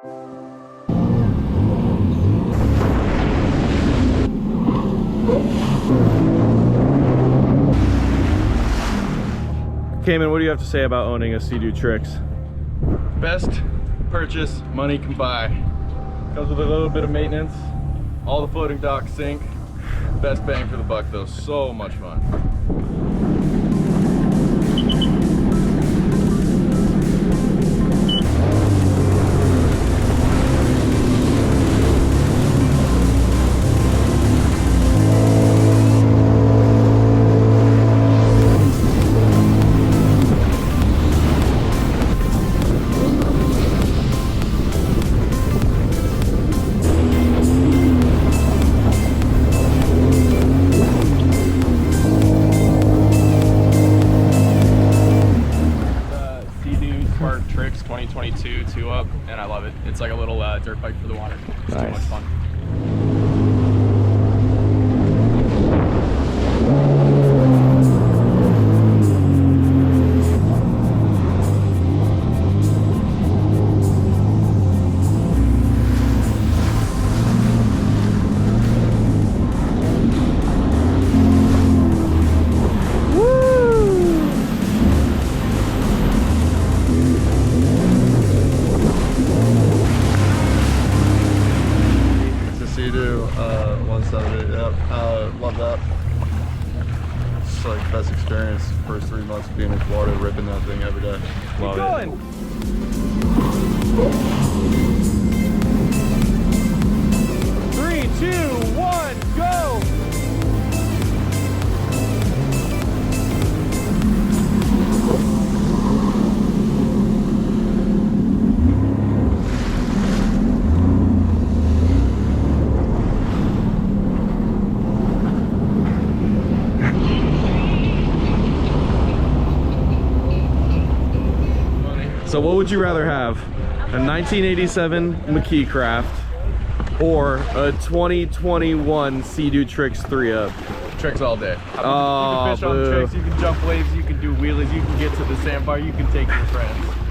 Cayman, what do you have to say about owning a SeaDoo TRIXX? Best purchase money can buy. Comes with a little bit of maintenance. All the floating docks sink. Best bang for the buck though, so much fun. TRIXX 2022 2-up, and I love it. It's like a little dirt bike for the water. It's too much fun. SeaDoo 170, yep, love that. It's like best experience. First 3 months being in Florida, ripping that thing every day. Love it. 3, 2, 1, go! So what would you rather have? A 1987 McKee Craft or a 2021 SeaDoo TRIXX 3-up? TRIXX all day. Oh, you can fish on TRIXX, you can jump waves, you can do wheelies, you can get to the sandbar, you can take your friends.